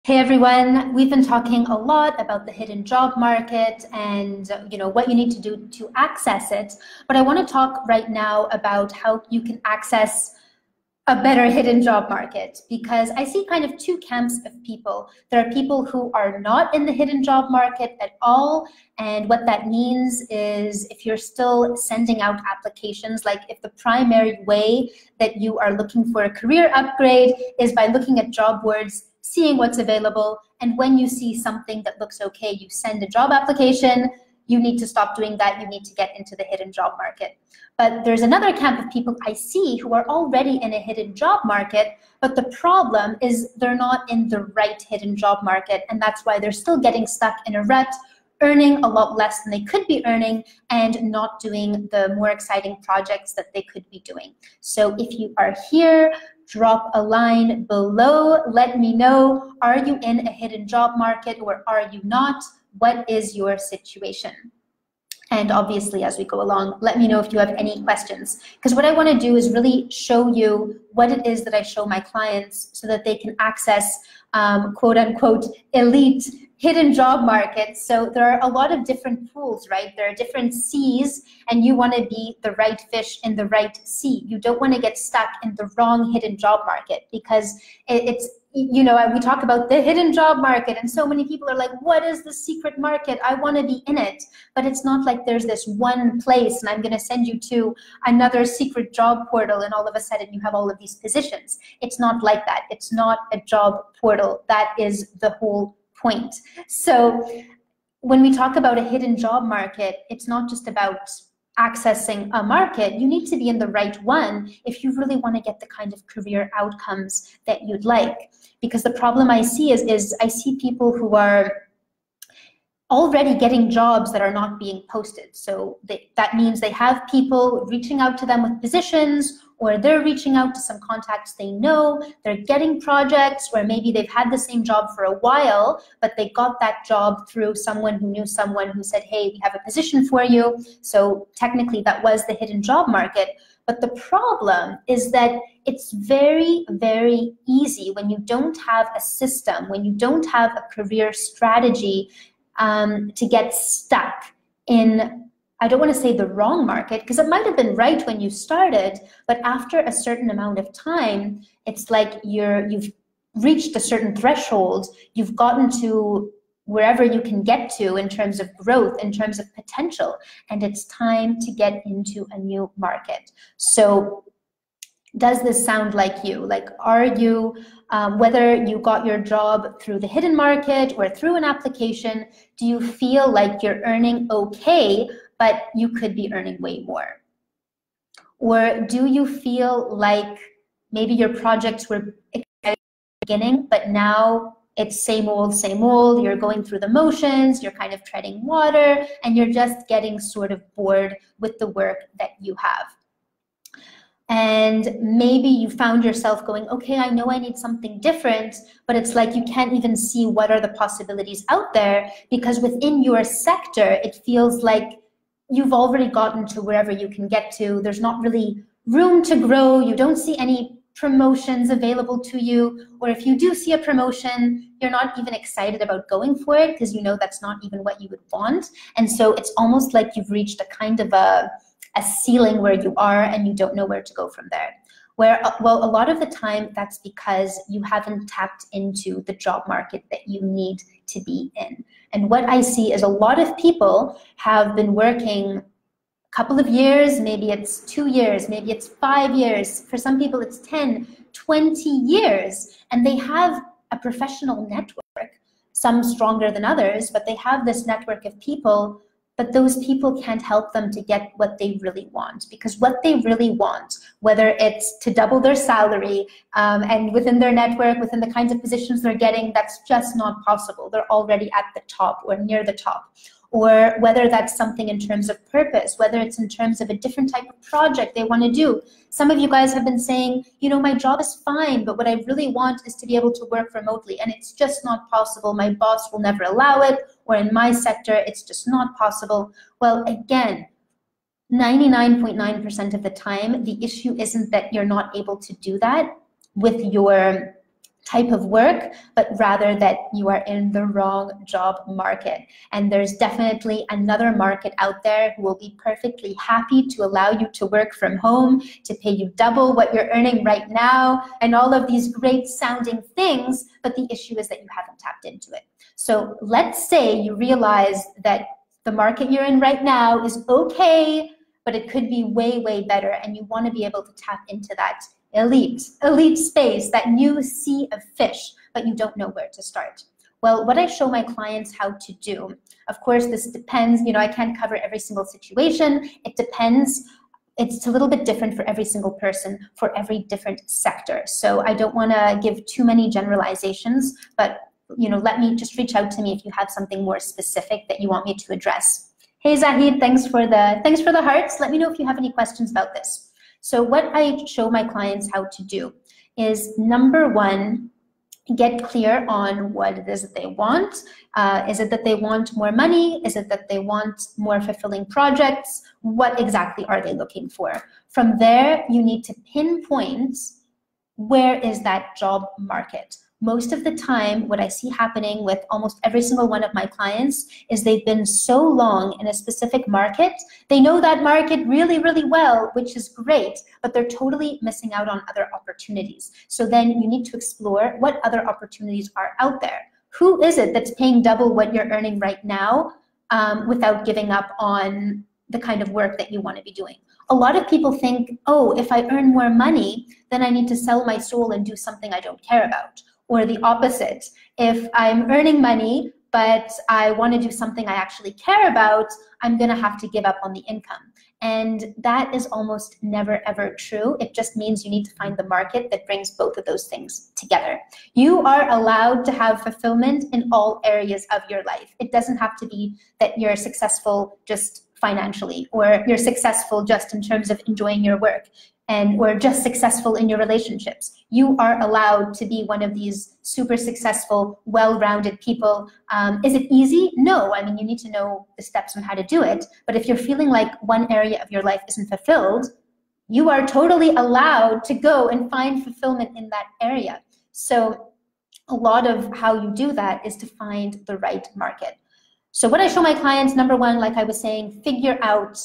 Hey everyone, we've been talking a lot about the hidden job market and what you need to do to access it. But I want to talk right now about how you can access a better hidden job market, because I see kind of two camps of people. There are people who are not in the hidden job market at all, and what that means is if you're still sending out applications, like if the primary way that you are looking for a career upgrade is by looking at job boards, seeing what's available, and when you see something that looks okay, you send a job application. You need to stop doing that. You need to get into the hidden job market. But there's another camp of people I see who are already in a hidden job market, but the problem is they're not in the right hidden job market, and that's why they're still getting stuck in a rut, earning a lot less than they could be earning and not doing the more exciting projects that they could be doing. So if you are here, drop a line below. Let me know, are you in a hidden job market or are you not? What is your situation? And obviously, as we go along, let me know if you have any questions. Because what I want to do is really show you what it is that I show my clients so that they can access quote unquote elite hidden job markets. So there are a lot of different pools, right? There are different seas, and you want to be the right fish in the right sea. You don't want to get stuck in the wrong hidden job market, because it's, we talk about the hidden job market, and so many people are like, what is the secret market? I want to be in it. But it's not like there's this one place and I'm going to send you to another secret job portal and all of a sudden you have all of these positions. It's not like that. It's not a job portal. That is the whole point. So when we talk about a hidden job market, it's not just about accessing a market. You need to be in the right one if you really want to get the kind of career outcomes that you'd like. Because the problem I see is I see people who are already getting jobs that are not being posted. So that means they have people reaching out to them with positions, or they're reaching out to some contacts they know, they're getting projects, or maybe they've had the same job for a while, but they got that job through someone who knew someone who said, hey, we have a position for you. So technically that was the hidden job market. But the problem is that it's very, very easy when you don't have a system, when you don't have a career strategy, to get stuck in, I don't want to say the wrong market, because it might have been right when you started, but after a certain amount of time, it's like you've reached a certain threshold, you've gotten to wherever you can get to in terms of growth, in terms of potential, and it's time to get into a new market. So does this sound like you? Like, are you, whether you got your job through the hidden market or through an application, do you feel like you're earning okay, but you could be earning way more? Or do you feel like maybe your projects were exciting at the beginning, but now it's same old, you're going through the motions, you're kind of treading water, and you're just getting sort of bored with the work that you have? And maybe you found yourself going, okay, I know I need something different, but it's like you can't even see what are the possibilities out there, because within your sector, it feels like you've already gotten to wherever you can get to. There's not really room to grow. You don't see any promotions available to you, or if you do see a promotion, you're not even excited about going for it because you know that's not even what you would want. And so it's almost like you've reached a kind of a ceiling where you are and you don't know where to go from there. Well, a lot of the time that's because you haven't tapped into the job market that you need to be in. And what I see is a lot of people have been working a couple of years, maybe it's 2 years, maybe it's 5 years. For some people it's 10, 20 years, and they have a professional network, some stronger than others, but they have this network of people. But those people can't help them to get what they really want, because what they really want, whether it's to double their salary and within their network, within the kinds of positions they're getting, that's just not possible. They're already at the top or near the top. Or whether that's something in terms of purpose, whether it's in terms of a different type of project they want to do. Some of you guys have been saying, my job is fine, but what I really want is to be able to work remotely, and it's just not possible. My boss will never allow it, or in my sector, it's just not possible. Well, again, 99.9% of the time, the issue isn't that you're not able to do that with your type of work, but rather that you are in the wrong job market. And there's definitely another market out there who will be perfectly happy to allow you to work from home, to pay you double what you're earning right now, and all of these great sounding things, but the issue is that you haven't tapped into it. So let's say you realize that the market you're in right now is okay, but it could be way, way better, and you want to be able to tap into that elite space, that new sea of fish, but you don't know where to start. Well, what I show my clients how to do, of course, this depends, I can't cover every single situation. It depends. It's a little bit different for every single person, for every different sector. So I don't want to give too many generalizations, but let me just reach out to me if you have something more specific that you want me to address. Hey Zahid, thanks for the hearts. Let me know if you have any questions about this. So what I show my clients how to do is, number one, get clear on what it is that they want. Is it that they want more money? Is it that they want more fulfilling projects? What exactly are they looking for? From there, you need to pinpoint where is that job market. Most of the time, what I see happening with almost every single one of my clients is they've been so long in a specific market, they know that market really, really well, which is great, but they're totally missing out on other opportunities. So then you need to explore what other opportunities are out there. Who is it that's paying double what you're earning right now without giving up on the kind of work that you want to be doing? A lot of people think, oh, if I earn more money, then I need to sell my soul and do something I don't care about. Or the opposite, if I'm earning money, but I want to do something I actually care about, I'm going to have to give up on the income. And that is almost never, ever true. It just means you need to find the market that brings both of those things together. You are allowed to have fulfillment in all areas of your life. It doesn't have to be that you're successful just financially, or you're successful just in terms of enjoying your work, or just successful in your relationships. You are allowed to be one of these super successful, well-rounded people. Is it easy? No. I mean, you need to know the steps on how to do it. But if you're feeling like one area of your life isn't fulfilled, you are totally allowed to go and find fulfillment in that area. So a lot of how you do that is to find the right market. So what I show my clients, number one, like I was saying, figure out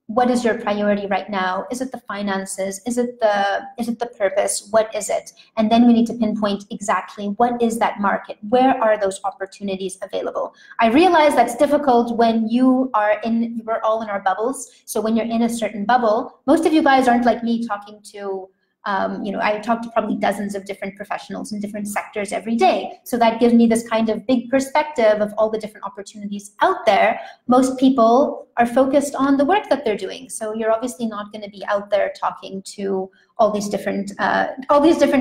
what is your priority right now. Is it the finances? Is it the purpose? What is it? And then we need to pinpoint exactly what is that market? Where are those opportunities available? I realize that's difficult when we're all in our bubbles. So when you're in a certain bubble, most of you guys aren't like me talking to I talk to probably dozens of different professionals in different sectors every day. So that gives me this kind of big perspective of all the different opportunities out there. Most people are focused on the work that they're doing. So you're obviously not going to be out there talking to all these different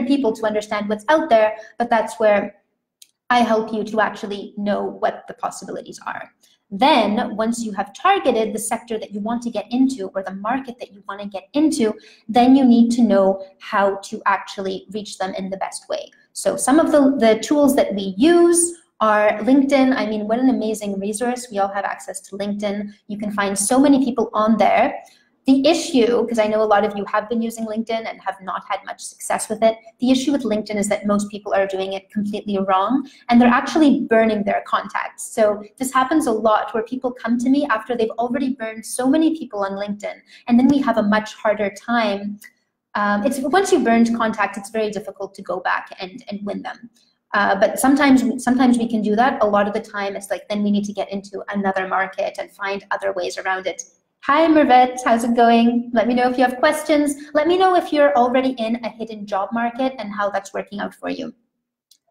people to understand what's out there. But that's where I help you to actually know what the possibilities are. Then, once you have targeted the sector that you want to get into or the market that you want to get into, then you need to know how to actually reach them in the best way. So some of the tools that we use are LinkedIn. I mean, what an amazing resource. We all have access to LinkedIn. You can find so many people on there. The issue, because I know a lot of you have been using LinkedIn and have not had much success with it, the issue with LinkedIn is that most people are doing it completely wrong, and they're actually burning their contacts. So this happens a lot where people come to me after they've already burned so many people on LinkedIn, and then we have a much harder time. Once you've burned contact, it's very difficult to go back and win them. But sometimes we can do that. A lot of the time, it's like then we need to get into another market and find other ways around it. Hi, Mervet, how's it going? Let me know if you have questions. Let me know if you're already in a hidden job market and how that's working out for you.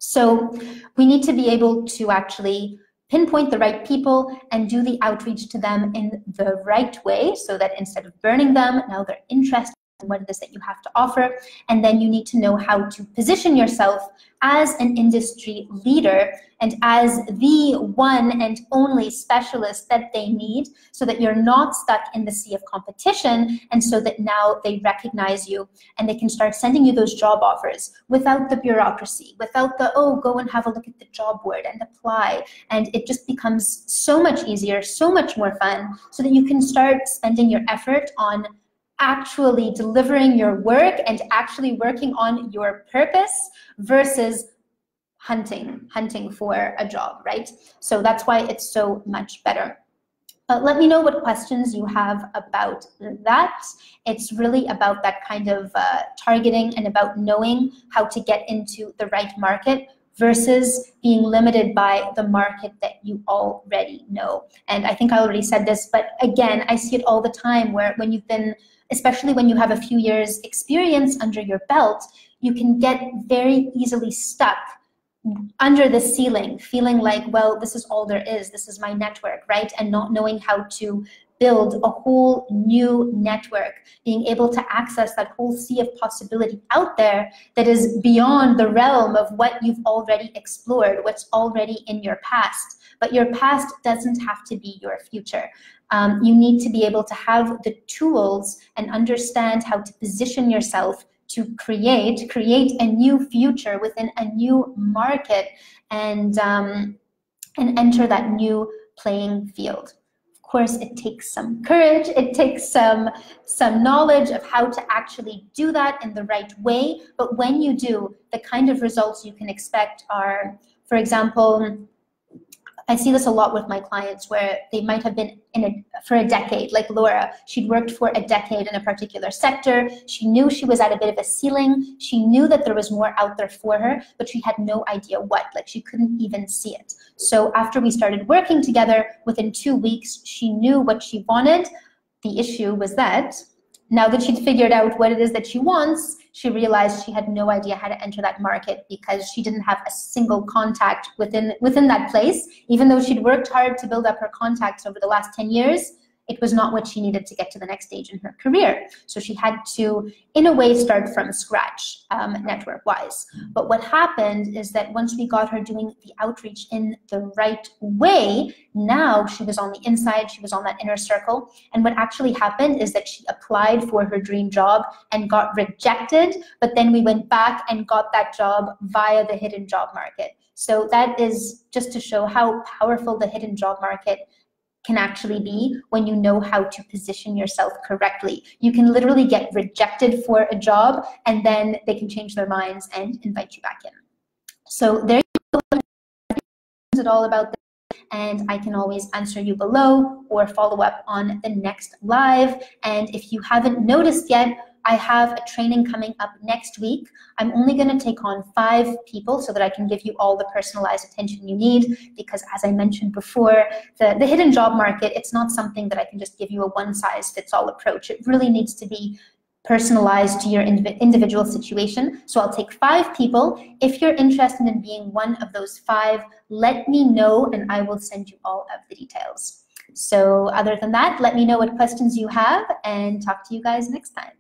So we need to be able to actually pinpoint the right people and do the outreach to them in the right way so that instead of burning them, now they're interested in what it is that you have to offer. And then you need to know how to position yourself as an industry leader and as the one and only specialist that they need so that you're not stuck in the sea of competition, and so that now they recognize you and they can start sending you those job offers without the bureaucracy, without the, oh, go and have a look at the job board and apply. And it just becomes so much easier, so much more fun, so that you can start spending your effort on actually delivering your work and actually working on your purpose versus hunting for a job, right? So that's why it's so much better. Let me know what questions you have about that. It's really about that kind of targeting and about knowing how to get into the right market versus being limited by the market that you already know. And I think I already said this, but again, I see it all the time where when you've been, especially when you have a few years experience under your belt, you can get very easily stuck under the ceiling, feeling like, well, this is all there is, this is my network, right? And not knowing how to build a whole new network, being able to access that whole sea of possibility out there that is beyond the realm of what you've already explored, what's already in your past. But your past doesn't have to be your future. You need to be able to have the tools and understand how to position yourself to create a new future within a new market and enter that new playing field. Of course, it takes some courage, it takes some knowledge of how to actually do that in the right way, but when you do, the kind of results you can expect are, for example, I see this a lot with my clients where they might have been for a decade, like Laura. She'd worked for a decade in a particular sector. She knew she was at a bit of a ceiling. She knew that there was more out there for her, but she had no idea what. Like, she couldn't even see it. So after we started working together, within 2 weeks, she knew what she wanted. The issue was that now that she'd figured out what it is that she wants, she realized she had no idea how to enter that market because she didn't have a single contact within that place. Even though she'd worked hard to build up her contacts over the last 10 years, it was not what she needed to get to the next stage in her career. So she had to, in a way, start from scratch, network-wise. But what happened is that once we got her doing the outreach in the right way, now she was on the inside, she was on that inner circle. And what actually happened is that she applied for her dream job and got rejected, but then we went back and got that job via the hidden job market. So that is just to show how powerful the hidden job market can actually be when you know how to position yourself correctly. You can literally get rejected for a job and then they can change their minds and invite you back in. So there you go. It's all about this, and I can always answer you below or follow up on the next live. And if you haven't noticed yet, I have a training coming up next week. I'm only going to take on 5 people so that I can give you all the personalized attention you need, because as I mentioned before, the hidden job market, it's not something that I can just give you a one-size-fits-all approach. It really needs to be personalized to your individual situation. So I'll take 5 people. If you're interested in being one of those 5, let me know and I will send you all of the details. So other than that, let me know what questions you have and talk to you guys next time.